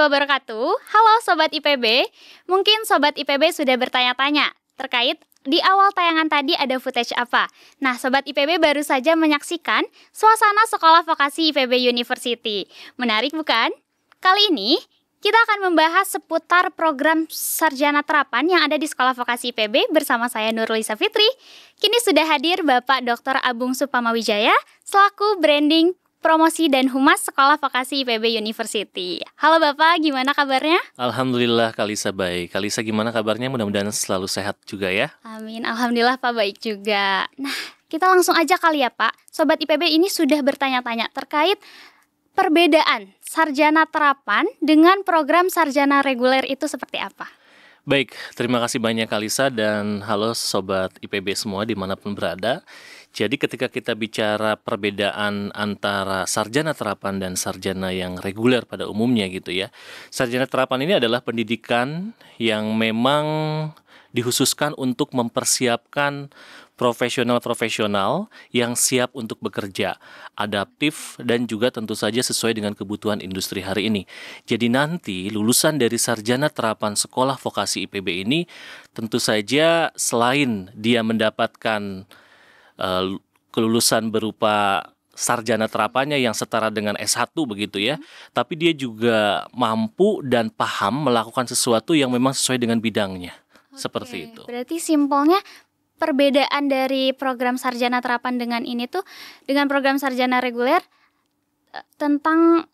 wabarakatuh. Halo Sobat IPB. Mungkin Sobat IPB sudah bertanya-tanya terkait di awal tayangan tadi ada footage apa. Nah, Sobat IPB baru saja menyaksikan suasana sekolah vokasi IPB University. Menarik bukan? Kali ini kita akan membahas seputar program sarjana terapan yang ada di sekolah vokasi IPB bersama saya Nurlisa Fitri. Kini sudah hadir Bapak Dr. Abung Supamawijaya selaku branding Promosi dan Humas Sekolah Vokasi IPB University. Halo Bapak, gimana kabarnya? Alhamdulillah Kalisa baik. Kalisa gimana kabarnya? Mudah-mudahan selalu sehat juga ya. Amin, Alhamdulillah Pak baik juga. Nah, kita langsung aja kali ya Pak. Sobat IPB ini sudah bertanya-tanya terkait perbedaan sarjana terapan dengan program sarjana reguler itu seperti apa? Baik, terima kasih banyak Kalisa dan halo Sobat IPB semua dimanapun berada. Jadi ketika kita bicara perbedaan antara sarjana terapan dan sarjana yang reguler pada umumnya gitu ya. Sarjana terapan ini adalah pendidikan yang memang dikhususkan untuk mempersiapkan profesional-profesional yang siap untuk bekerja, adaptif dan juga tentu saja sesuai dengan kebutuhan industri hari ini. Jadi nanti lulusan dari sarjana terapan sekolah vokasi IPB ini tentu saja selain dia mendapatkan kelulusan berupa sarjana terapannya yang setara dengan S1 begitu ya. Tapi dia juga mampu dan paham melakukan sesuatu yang memang sesuai dengan bidangnya. Seperti itu. Berarti simpelnya perbedaan dari program sarjana terapan dengan ini tuh dengan program sarjana reguler tentang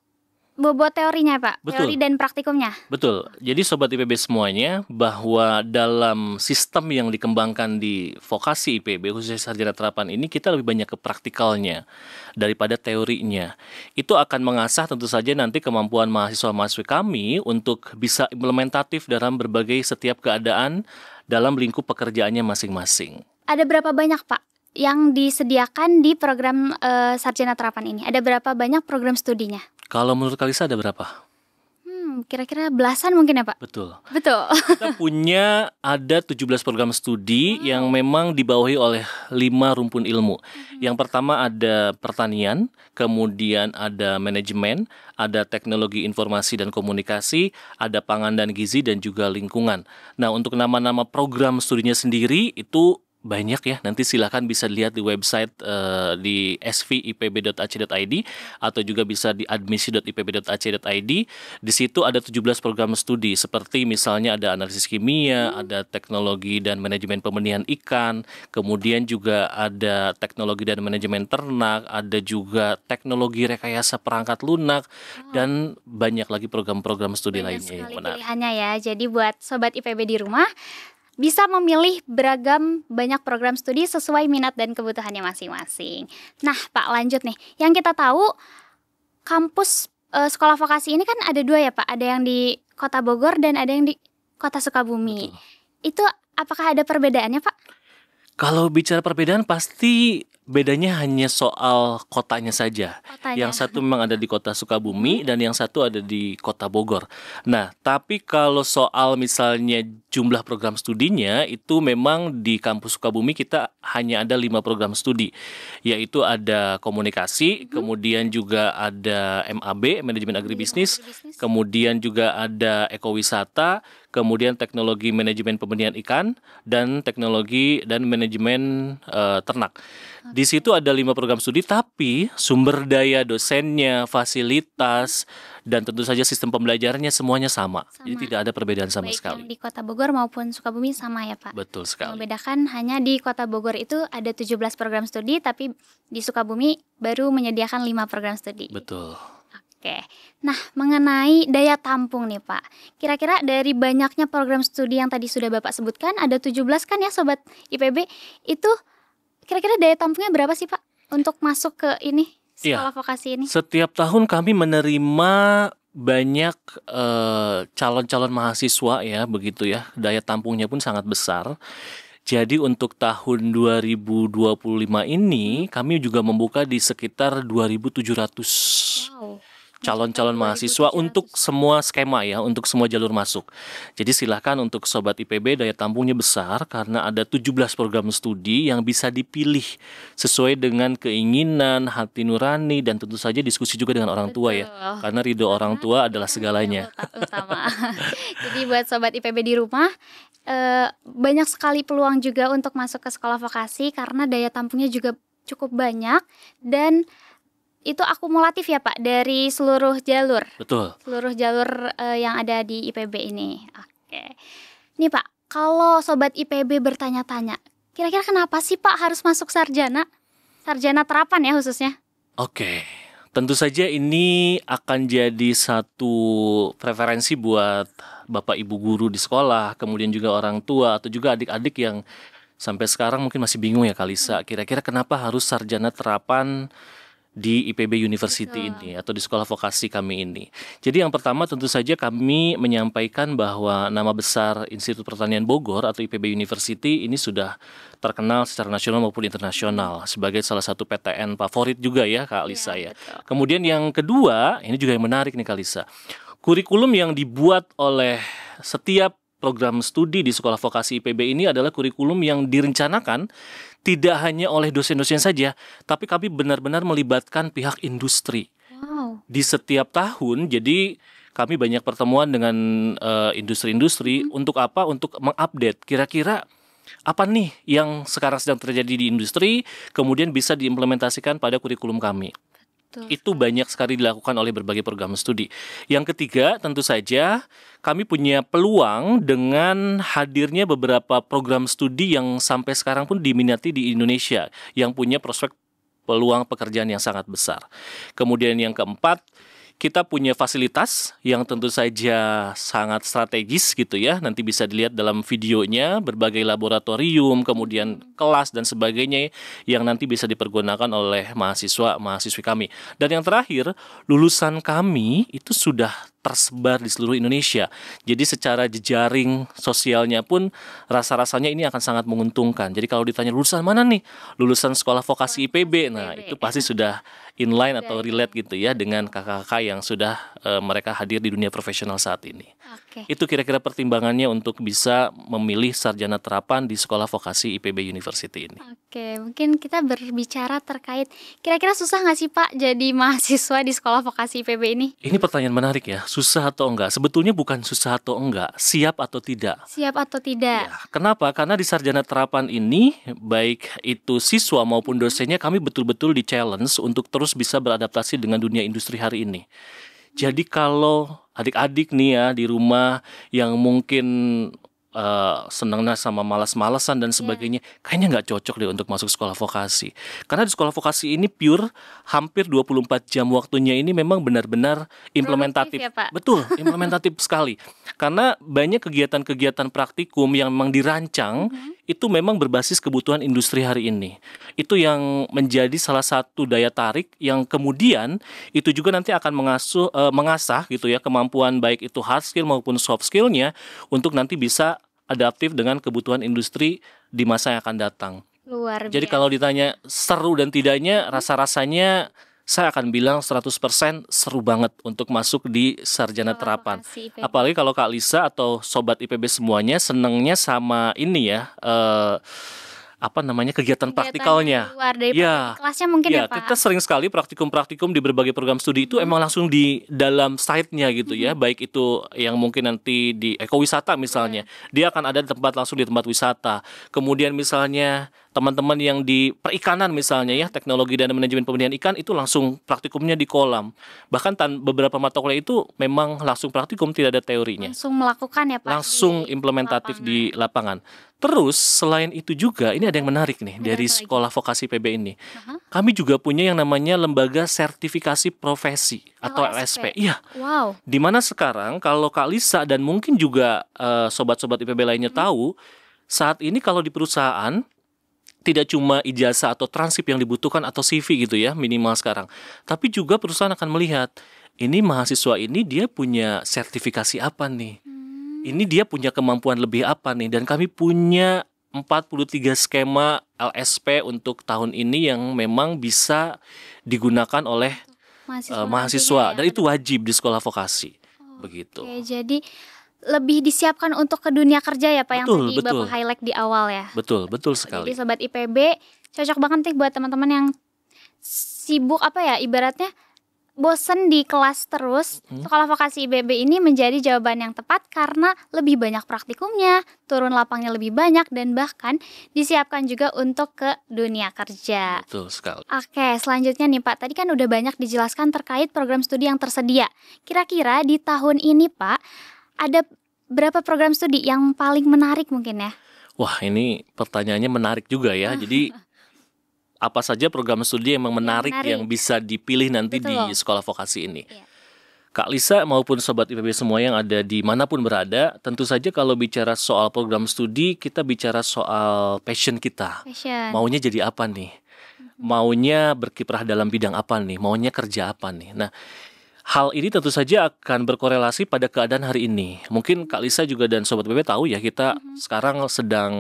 bobot teorinya Pak, Betul. teori dan praktikumnya. Betul. Jadi Sobat IPB semuanya bahwa dalam sistem yang dikembangkan di vokasi IPB khususnya sarjana terapan ini kita lebih banyak ke praktikalnya daripada teorinya. Itu akan mengasah tentu saja nanti kemampuan mahasiswa-mahasiswi kami untuk bisa implementatif dalam berbagai setiap keadaan dalam lingkup pekerjaannya masing-masing. Ada berapa banyak Pak yang disediakan di program sarjana terapan ini? Ada berapa banyak program studinya? Kalau menurut Kalisa ada berapa? Kira-kira belasan mungkin ya Pak? Betul. Betul. Kita punya ada 17 program studi yang memang dibawahi oleh 5 rumpun ilmu. Yang pertama ada pertanian, kemudian ada manajemen, ada teknologi informasi dan komunikasi, ada pangan dan gizi dan juga lingkungan. Nah, untuk nama-nama program studinya sendiri itu banyak ya, nanti silahkan bisa dilihat di website di svipb.ac.id atau juga bisa di admisi.ipb.ac.id. Di situ ada 17 program studi seperti misalnya ada analisis kimia, ada teknologi dan manajemen pembenihan ikan, kemudian juga ada teknologi dan manajemen ternak, ada juga teknologi rekayasa perangkat lunak, dan banyak lagi program-program studi Banyak lainnya yang sekali menarik. pilihannya ya. Jadi buat Sobat IPB di rumah bisa memilih beragam banyak program studi sesuai minat dan kebutuhannya masing-masing. Nah Pak lanjut nih, yang kita tahu kampus sekolah vokasi ini kan ada 2 ya Pak, ada yang di Kota Bogor dan ada yang di Kota Sukabumi. Betul. Itu apakah ada perbedaannya Pak? Kalau bicara perbedaan pasti bedanya hanya soal kotanya saja. Kotanya. Yang satu memang ada di Kota Sukabumi dan yang satu ada di Kota Bogor. Nah, tapi kalau soal misalnya jumlah program studinya itu memang di kampus Sukabumi kita hanya ada 5 program studi. Yaitu ada komunikasi, kemudian juga ada MAB, manajemen agribisnis, kemudian juga ada ekowisata, kemudian teknologi manajemen pembenihan ikan, dan teknologi dan manajemen ternak. Di situ ada 5 program studi, tapi sumber daya dosennya, fasilitas, dan tentu saja sistem pembelajarannya semuanya sama. Jadi tidak ada perbedaan sama Baik sekali. yang di Kota Bogor maupun Sukabumi sama ya Pak? Betul Yang sekali. membedakan hanya di Kota Bogor itu ada 17 program studi, tapi di Sukabumi baru menyediakan 5 program studi. Betul. Oke, nah mengenai daya tampung nih Pak, kira-kira dari banyaknya program studi yang tadi sudah Bapak sebutkan, ada 17 kan ya Sobat IPB, itu kira-kira daya tampungnya berapa sih Pak untuk masuk ke ini, sekolah vokasi ini? Setiap tahun kami menerima banyak calon-calon mahasiswa ya, begitu ya, daya tampungnya pun sangat besar. Jadi untuk tahun 2025 ini kami juga membuka di sekitar 2.700. Wow. calon-calon mahasiswa 2.700. untuk semua skema ya, untuk semua jalur masuk. Jadi silahkan untuk Sobat IPB, daya tampungnya besar karena ada 17 program studi yang bisa dipilih sesuai dengan keinginan, hati nurani, dan tentu saja diskusi juga dengan orang tua ya. Betul. Karena ridho orang tua adalah Yang segalanya. utama. Jadi buat Sobat IPB di rumah, banyak sekali peluang juga untuk masuk ke sekolah vokasi karena daya tampungnya juga cukup banyak dan itu akumulatif ya Pak dari seluruh jalur. Betul. Seluruh jalur yang ada di IPB ini. Oke. Nih Pak, kalau Sobat IPB bertanya-tanya, kira-kira kenapa sih Pak harus masuk sarjana? Sarjana terapan ya khususnya. Oke, tentu saja ini akan jadi satu preferensi buat Bapak Ibu guru di sekolah, kemudian juga orang tua atau juga adik-adik yang sampai sekarang mungkin masih bingung ya Kalisa, kira-kira kenapa harus sarjana terapan di IPB University ini atau di sekolah vokasi kami ini. Jadi yang pertama tentu saja kami menyampaikan bahwa nama besar Institut Pertanian Bogor atau IPB University ini sudah terkenal secara nasional maupun internasional sebagai salah satu PTN favorit juga ya Kak Lisa ya. Betul. Kemudian yang kedua, ini juga yang menarik nih Kak Lisa. Kurikulum yang dibuat oleh setiap program studi di sekolah vokasi IPB ini adalah kurikulum yang direncanakan tidak hanya oleh dosen-dosen saja, tapi kami benar-benar melibatkan pihak industri. Wow. Di setiap tahun, jadi kami banyak pertemuan dengan industri-industri untuk apa? Untuk mengupdate kira-kira apa nih yang sekarang sedang terjadi di industri, kemudian bisa diimplementasikan pada kurikulum kami. Betul. Itu banyak sekali dilakukan oleh berbagai program studi. Yang ketiga, tentu saja kami punya peluang dengan hadirnya beberapa program studi yang sampai sekarang pun diminati di Indonesia, yang punya prospek peluang pekerjaan yang sangat besar. Kemudian yang keempat, kita punya fasilitas yang tentu saja sangat strategis gitu ya. Nanti bisa dilihat dalam videonya, berbagai laboratorium, kemudian kelas dan sebagainya yang nanti bisa dipergunakan oleh mahasiswa-mahasiswi kami. Dan yang terakhir, lulusan kami itu sudah tersebar di seluruh Indonesia. Jadi secara jejaring sosialnya pun rasa-rasanya ini akan sangat menguntungkan. Jadi kalau ditanya lulusan mana nih? Lulusan sekolah vokasi IPB. Nah, itu pasti sudah inline atau relate gitu ya dengan kakak-kakak yang sudah mereka hadir di dunia profesional saat ini. Oke. Itu kira-kira pertimbangannya untuk bisa memilih sarjana terapan di sekolah vokasi IPB University ini. Oke, mungkin kita berbicara terkait kira-kira susah nggak sih Pak jadi mahasiswa di sekolah vokasi IPB ini? Ini pertanyaan menarik ya, susah atau enggak? Sebetulnya bukan susah atau enggak, siap atau tidak. Siap atau tidak? Ya, kenapa? Karena di sarjana terapan ini, baik itu siswa maupun dosennya, kami betul-betul di-challenge untuk terus bisa beradaptasi dengan dunia industri hari ini. Jadi kalau adik-adik nih ya di rumah yang mungkin senangnya sama malas-malasan dan sebagainya, kayaknya nggak cocok deh untuk masuk sekolah vokasi. Karena di sekolah vokasi ini pure hampir 24 jam waktunya ini memang benar-benar implementatif. Produktif ya, Pak? Betul, implementatif sekali. Karena banyak kegiatan-kegiatan praktikum yang memang dirancang itu memang berbasis kebutuhan industri hari ini. Itu yang menjadi salah satu daya tarik yang kemudian itu juga nanti akan mengasah gitu ya kemampuan baik itu hard skill maupun soft skillnya untuk nanti bisa adaptif dengan kebutuhan industri di masa yang akan datang. Luar biasa. Jadi kalau ditanya seru dan tidaknya, rasa-rasanya saya akan bilang 100% seru banget untuk masuk di sarjana Sekolah terapan. vokasi IPB. Apalagi kalau Kak Lisa atau Sobat IPB semuanya senengnya sama ini ya, kegiatan praktikalnya. Kegiatan di luar daripada Ya. di kelasnya mungkin ya, Pak. Kita sering sekali praktikum-praktikum di berbagai program studi itu emang langsung di dalam site-nya gitu ya. Baik itu yang mungkin nanti di ekowisata misalnya, dia akan ada tempat langsung di tempat wisata. Kemudian misalnya teman-teman yang di perikanan misalnya ya, teknologi dan manajemen pembudidayaan ikan itu langsung praktikumnya di kolam. Bahkan beberapa mata kuliah itu memang langsung praktikum, tidak ada teorinya. Langsung melakukan ya, Pak. Langsung di implementatif lapangan. di lapangan. Terus selain itu juga ini ada yang menarik nih Ada dari apa lagi? sekolah vokasi PB ini. Aha. Kami juga punya yang namanya lembaga sertifikasi profesi atau LSP. LSP. Iya, Wow. di mana sekarang kalau Kak Lisa dan mungkin juga sobat-sobat IPB lainnya tahu, saat ini kalau di perusahaan tidak cuma ijazah atau transkrip yang dibutuhkan atau CV gitu ya minimal sekarang, tapi juga perusahaan akan melihat ini mahasiswa ini dia punya sertifikasi apa nih, ini dia punya kemampuan lebih apa nih, dan kami punya 43 skema LSP untuk tahun ini yang memang bisa digunakan oleh mahasiswa, nantinya dan ya. itu wajib di sekolah vokasi. Begitu. Oke, jadi lebih disiapkan untuk ke dunia kerja ya Pak, yang Betul, tadi betul. Bapak highlight di awal ya. Betul Jadi sekali. Sobat IPB cocok banget nih buat teman-teman yang sibuk ibaratnya bosen di kelas terus. Sekolah vokasi IPB ini menjadi jawaban yang tepat karena lebih banyak praktikumnya, turun lapangnya lebih banyak, dan bahkan disiapkan juga untuk ke dunia kerja. Betul sekali. Oke, selanjutnya nih Pak, tadi kan udah banyak dijelaskan terkait program studi yang tersedia. Kira-kira di tahun ini Pak, ada berapa program studi yang paling menarik mungkin ya? Wah, ini pertanyaannya menarik juga ya. Jadi apa saja program studi yang menarik yang bisa dipilih nanti di sekolah vokasi ini? Iya. Kak Lisa maupun Sobat IPB semua yang ada di manapun berada, tentu saja kalau bicara soal program studi, kita bicara soal passion kita. Maunya jadi apa nih? Maunya berkiprah dalam bidang apa nih? Maunya kerja apa nih? Nah, hal ini tentu saja akan berkorelasi pada keadaan hari ini. Mungkin Kak Lisa juga dan Sobat IPB tahu ya, kita sekarang sedang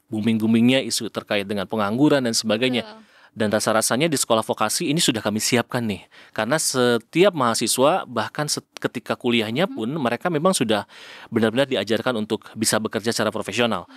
booming-boomingnya isu terkait dengan pengangguran dan sebagainya. Dan rasa-rasanya di sekolah vokasi ini sudah kami siapkan nih. Karena setiap mahasiswa bahkan ketika kuliahnya pun mereka memang sudah benar-benar diajarkan untuk bisa bekerja secara profesional.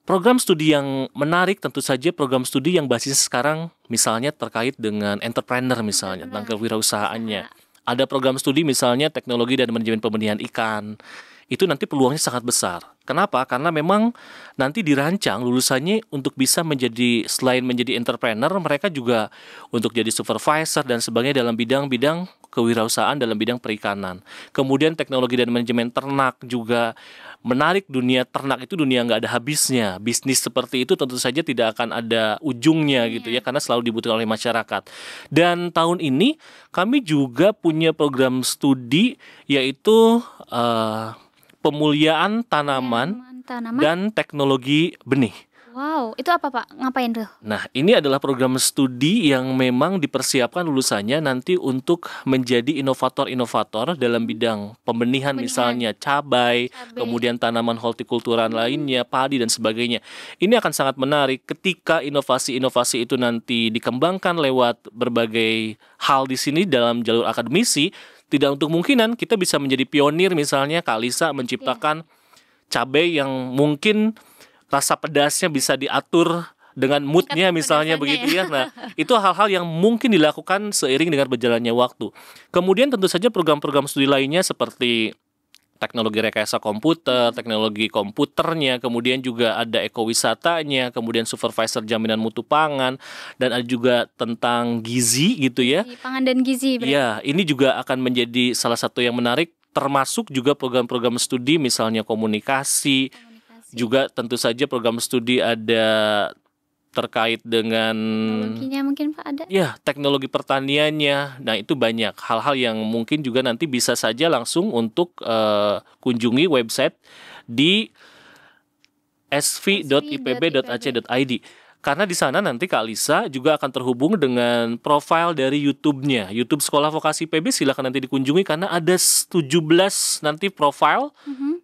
Program studi yang menarik tentu saja program studi yang basisnya sekarang misalnya terkait dengan entrepreneur misalnya, tentang kewirausahaannya. Ada program studi misalnya teknologi dan manajemen pembenihan ikan. Itu nanti peluangnya sangat besar. Kenapa? Karena memang nanti dirancang lulusannya untuk bisa menjadi, selain menjadi entrepreneur, mereka juga untuk jadi supervisor dan sebagainya dalam bidang-bidang kewirausahaan dalam bidang perikanan. Kemudian teknologi dan manajemen ternak juga menarik. Dunia ternak itu dunia nggak ada habisnya. Bisnis seperti itu tentu saja tidak akan ada ujungnya gitu ya, karena selalu dibutuhkan oleh masyarakat. Dan tahun ini kami juga punya program studi yaitu pemuliaan tanaman dan teknologi benih. Wow, itu apa Pak? Ngapain tuh? Nah, ini adalah program studi yang memang dipersiapkan lulusannya nanti untuk menjadi inovator-inovator dalam bidang pembenihan misalnya cabai, kemudian tanaman hortikulturan lainnya, padi dan sebagainya. Ini akan sangat menarik ketika inovasi-inovasi itu nanti dikembangkan lewat berbagai hal di sini dalam jalur akademisi. Tidak untuk kemungkinan kita bisa menjadi pionir misalnya Kak Lisa menciptakan cabai yang mungkin rasa pedasnya bisa diatur dengan moodnya misalnya begitu ya. Nah, itu hal-hal yang mungkin dilakukan seiring dengan berjalannya waktu. Kemudian tentu saja program-program studi lainnya seperti teknologi rekayasa komputer, teknologi komputernya, kemudian juga ada ekowisatanya, kemudian supervisor jaminan mutu pangan, dan ada juga tentang gizi gitu ya. Pangan dan gizi. Iya, ini juga akan menjadi salah satu yang menarik, termasuk juga program-program studi misalnya komunikasi. Juga tentu saja program studi ada terkait dengan teknologinya mungkin Pak ada? Ya, teknologi pertaniannya. Nah, itu banyak hal-hal yang mungkin juga nanti bisa saja langsung untuk kunjungi website di sv.ipb.ac.id. Karena di sana nanti Kak Lisa juga akan terhubung dengan profil dari YouTube-nya. YouTube Sekolah Vokasi IPB silakan nanti dikunjungi karena ada 17 nanti profil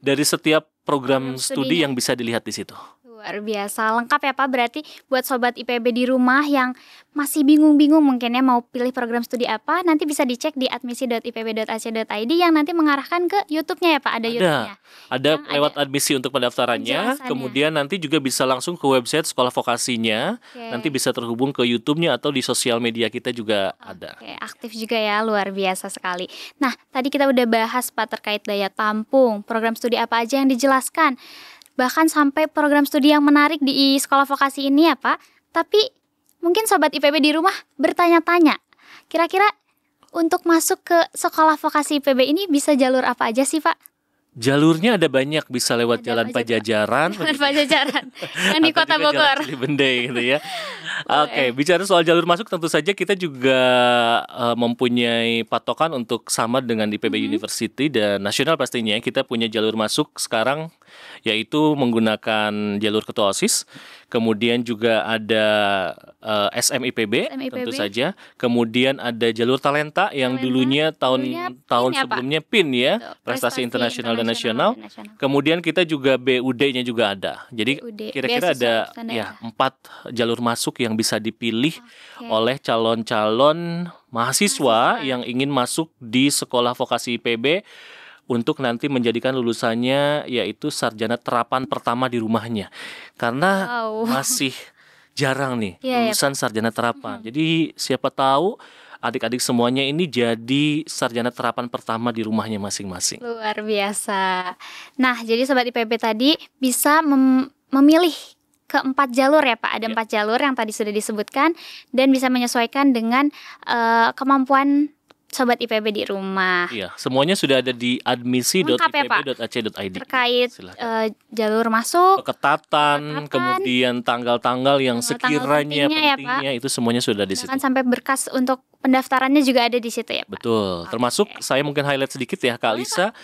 dari setiap program studi yang bisa dilihat di situ. Luar biasa, lengkap ya Pak. Berarti buat Sobat IPB di rumah yang masih bingung-bingung mungkin ya mau pilih program studi apa, nanti bisa dicek di admisi.ipb.ac.id yang nanti mengarahkan ke YouTube-nya ya Pak. Ada YouTube-nya. Ada lewat admisi untuk pendaftarannya, kemudian nanti juga bisa langsung ke website sekolah vokasinya, nanti bisa terhubung ke YouTube-nya atau di sosial media kita juga ada. Aktif juga ya, luar biasa sekali. Nah, tadi kita udah bahas Pak terkait daya tampung, program studi apa aja yang dijelaskan. Bahkan sampai program studi yang menarik di sekolah vokasi ini ya Pak. Tapi mungkin Sobat IPB di rumah bertanya-tanya, kira-kira untuk masuk ke sekolah vokasi IPB ini bisa jalur apa aja sih Pak? Jalurnya ada banyak, bisa lewat Jalan Pajajaran. Jalan Pajajaran yang di Kota Bogor. Jalan Cilibende gitu ya. Oke, bicara soal jalur masuk tentu saja kita juga mempunyai patokan untuk sama dengan IPB University dan nasional pastinya. Kita punya jalur masuk sekarang yaitu menggunakan jalur ketua OSIS. Kemudian juga ada SMIPB tentu saja. Kemudian ada jalur talenta yang dulunya tahun sebelumnya PIN ya, Prestasi Internasional Badan Nasional. Kemudian kita juga BUD-nya juga ada. Jadi kira-kira ada ya 4 jalur masuk yang bisa dipilih oleh calon-calon mahasiswa yang ingin masuk di sekolah vokasi IPB untuk nanti menjadikan lulusannya yaitu sarjana terapan pertama di rumahnya. Karena masih jarang nih lulusan sarjana terapan. Jadi siapa tahu adik-adik semuanya ini jadi sarjana terapan pertama di rumahnya masing-masing. Luar biasa. Nah, jadi Sobat IPB tadi bisa memilih ke 4 jalur ya Pak. Ada 4 jalur yang tadi sudah disebutkan dan bisa menyesuaikan dengan kemampuan Sobat IPB di rumah. Iya, semuanya sudah ada di admisi.ipb.ac.id. Terkait jalur masuk, pengetatan, kemudian tanggal-tanggal yang sekiranya pentingnya itu semuanya sudah di situ. Sampai berkas untuk pendaftarannya juga ada di situ ya Pak. Betul, termasuk saya mungkin highlight sedikit ya Kak Lisa.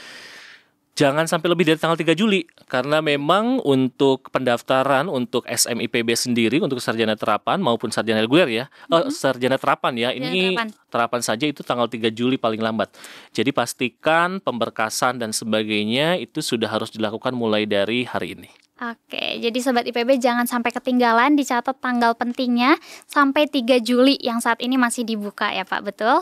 Jangan sampai lebih dari tanggal 3 Juli karena memang untuk pendaftaran untuk SMIPB sendiri untuk sarjana terapan maupun sarjana reguler ya. Sarjana terapan ya. Ini terapan saja itu tanggal 3 Juli paling lambat. Jadi pastikan pemberkasan dan sebagainya itu sudah harus dilakukan mulai dari hari ini. Oke, jadi Sobat IPB jangan sampai ketinggalan, dicatat tanggal pentingnya sampai 3 Juli yang saat ini masih dibuka ya Pak, betul?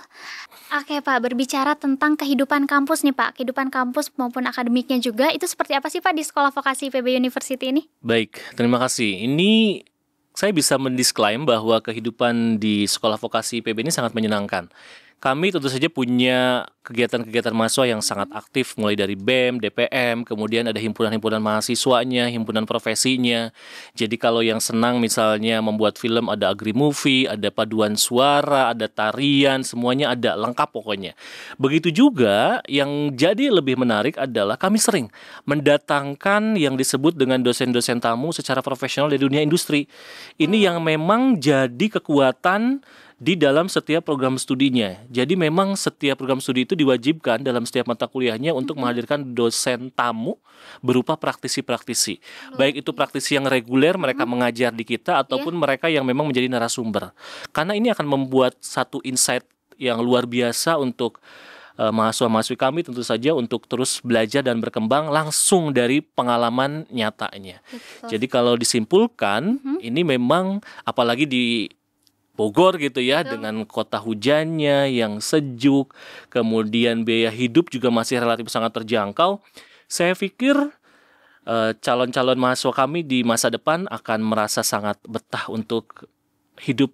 Oke Pak, berbicara tentang kehidupan kampus nih Pak, kehidupan kampus maupun akademiknya juga, itu seperti apa sih Pak di Sekolah Vokasi IPB University ini? Baik, terima kasih. Ini saya bisa mendisklaim bahwa kehidupan di Sekolah Vokasi IPB ini sangat menyenangkan. Kami tentu saja punya kegiatan-kegiatan mahasiswa yang sangat aktif mulai dari BEM, DPM, kemudian ada himpunan-himpunan mahasiswanya, himpunan profesinya. Jadi kalau yang senang misalnya membuat film ada agri-movie, ada paduan suara, ada tarian, semuanya ada, lengkap pokoknya. Begitu juga yang jadi lebih menarik adalah kami sering mendatangkan yang disebut dengan dosen-dosen tamu secara profesional dari dunia industri. Ini yang memang jadi kekuatan di dalam setiap program studinya. Jadi memang setiap program studi itu diwajibkan dalam setiap mata kuliahnya untuk menghadirkan dosen tamu berupa praktisi-praktisi. Baik itu praktisi yang reguler mereka mengajar di kita ataupun mereka yang memang menjadi narasumber. Karena ini akan membuat satu insight yang luar biasa untuk mahasiswa-mahasiswi kami tentu saja untuk terus belajar dan berkembang langsung dari pengalaman nyatanya. Jadi kalau disimpulkan ini memang apalagi di Bogor gitu ya, dengan kota hujannya yang sejuk, kemudian biaya hidup juga masih relatif sangat terjangkau. Saya pikir calon-calon mahasiswa kami di masa depan akan merasa sangat betah untuk hidup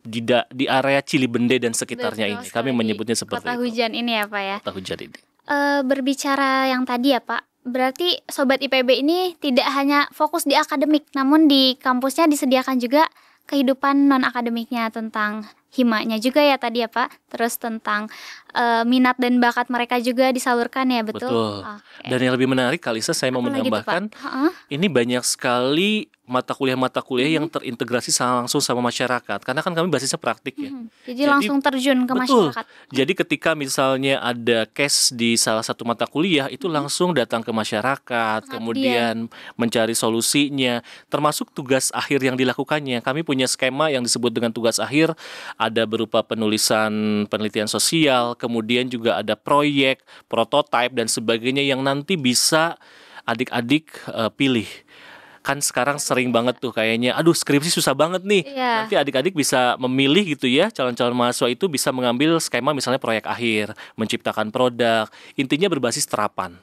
di area Cilibende dan sekitarnya ini. Kami menyebutnya seperti kota hujan ini ya Pak ya. Kota hujan ini. Berbicara yang tadi ya Pak, berarti Sobat IPB ini tidak hanya fokus di akademik, namun di kampusnya disediakan juga kehidupan non-akademiknya tentang himanya juga ya tadi ya Pak. Terus tentang minat dan bakat mereka juga disalurkan ya, betul? Betul. Dan yang lebih menarik Kalisa, saya mau menambahkan ini banyak sekali mata kuliah yang terintegrasi langsung sama masyarakat. Karena kan kami basisnya praktik ya. Jadi langsung terjun ke masyarakat. Jadi ketika misalnya ada case di salah satu mata kuliah itu langsung datang ke masyarakat, kemudian mencari solusinya. Termasuk tugas akhir yang dilakukannya. Kami punya skema yang disebut dengan tugas akhir. Ada berupa penulisan penelitian sosial, kemudian juga ada proyek, prototipe dan sebagainya yang nanti bisa adik-adik pilih. Kan sekarang sering banget tuh kayaknya, aduh skripsi susah banget nih. Nanti adik-adik bisa memilih gitu ya, calon-calon mahasiswa itu bisa mengambil skema misalnya proyek akhir, menciptakan produk, intinya berbasis terapan.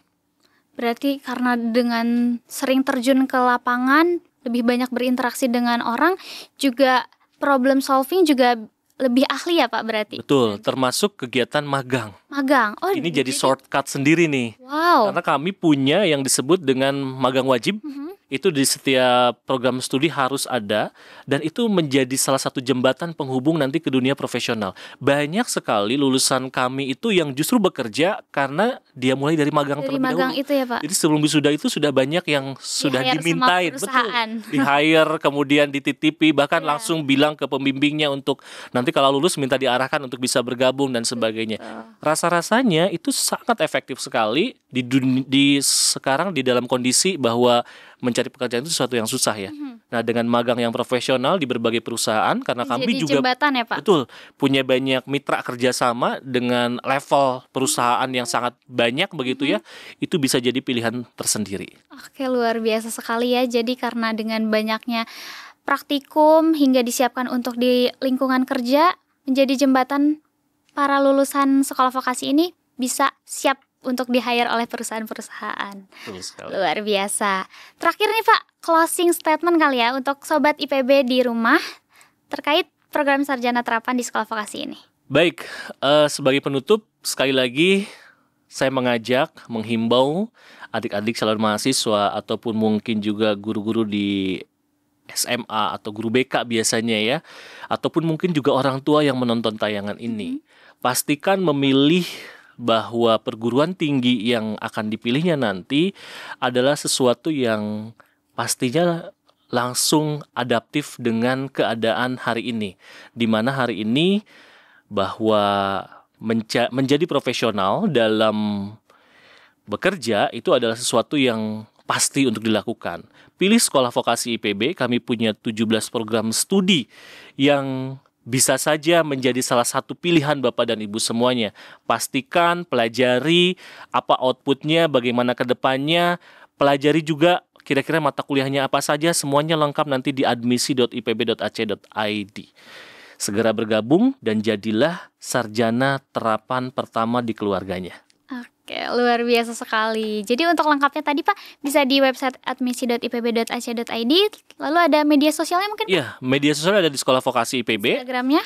Berarti karena dengan sering terjun ke lapangan, lebih banyak berinteraksi dengan orang, juga problem solving juga lebih ahli ya Pak berarti? Betul, termasuk kegiatan magang. Magang? Oh, ini jadi shortcut sendiri nih. Wow. Karena kami punya yang disebut dengan magang wajib. Itu di setiap program studi harus ada, dan itu menjadi salah satu jembatan penghubung nanti ke dunia profesional. Banyak sekali lulusan kami itu yang justru bekerja karena dia mulai dari magang terlebih dahulu. Itu ya Pak? Jadi sebelum wisuda itu sudah banyak yang sudah dimintain, betul, di-hire, kemudian dititipi, bahkan langsung bilang ke pembimbingnya untuk nanti kalau lulus minta diarahkan untuk bisa bergabung dan sebagainya. Rasa-rasanya itu sangat efektif sekali sekarang di dalam kondisi bahwa mencari pekerjaan itu sesuatu yang susah ya. Nah, dengan magang yang profesional di berbagai perusahaan, karena kami Jadi juga jembatan ya Pak? betul punya banyak mitra kerjasama dengan level perusahaan yang sangat banyak begitu ya, itu bisa jadi pilihan tersendiri. Oke, luar biasa sekali ya. Jadi karena dengan banyaknya praktikum hingga disiapkan untuk di lingkungan kerja, menjadi jembatan para lulusan sekolah vokasi ini bisa siap untuk di-hire oleh perusahaan-perusahaan. Betul sekali. Luar biasa. Terakhir nih Pak, closing statement kali ya untuk Sobat IPB di rumah terkait program sarjana terapan di sekolah vokasi ini. Baik, sebagai penutup, sekali lagi saya menghimbau adik-adik calon mahasiswa ataupun mungkin juga guru-guru di SMA atau guru BK biasanya ya, ataupun mungkin juga orang tua yang menonton tayangan ini. Pastikan memilih bahwa perguruan tinggi yang akan dipilihnya nanti adalah sesuatu yang pastinya langsung adaptif dengan keadaan hari ini. Di mana hari ini bahwa menjadi profesional dalam bekerja itu adalah sesuatu yang pasti untuk dilakukan. Pilih sekolah vokasi IPB, kami punya 17 program studi yang bisa saja menjadi salah satu pilihan Bapak dan Ibu semuanya. Pastikan, pelajari apa outputnya, bagaimana ke depannya, pelajari juga kira-kira mata kuliahnya apa saja, semuanya lengkap nanti di admisi.ipb.ac.id. Segera bergabung dan jadilah sarjana terapan pertama di keluarganya. Oke, luar biasa sekali. Jadi untuk lengkapnya tadi Pak bisa di website admisi.ipb.ac.id. Lalu ada media sosialnya mungkin? Iya, media sosial ada di Sekolah Vokasi IPB. Instagramnya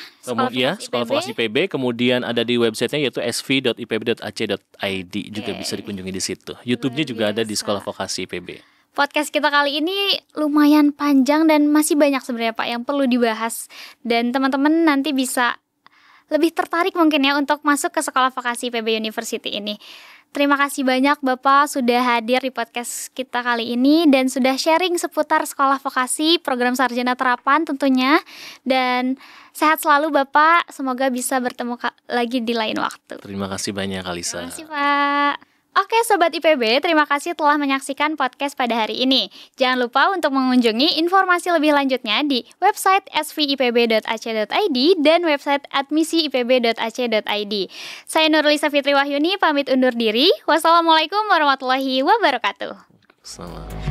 Sekolah Vokasi IPB. Kemudian ada di websitenya yaitu sv.ipb.ac.id. Juga bisa dikunjungi di situ. YouTube-nya juga ada di Sekolah Vokasi IPB. Podcast kita kali ini lumayan panjang dan masih banyak sebenarnya Pak yang perlu dibahas. Dan teman-teman nanti bisa lebih tertarik mungkin ya untuk masuk ke Sekolah Vokasi IPB University ini. Terima kasih banyak Bapak sudah hadir di podcast kita kali ini dan sudah sharing seputar sekolah vokasi, program sarjana terapan tentunya. Dan sehat selalu Bapak, semoga bisa bertemu lagi di lain waktu. Terima kasih banyak Alisa. Terima kasih Pak. Oke Sobat IPB, terima kasih telah menyaksikan podcast pada hari ini. Jangan lupa untuk mengunjungi informasi lebih lanjutnya di website svipb.ac.id dan website admisi.ipb.ac.id. Saya Nurlisa Fitri Wahyuni, pamit undur diri. Wassalamualaikum warahmatullahi wabarakatuh. Selamat.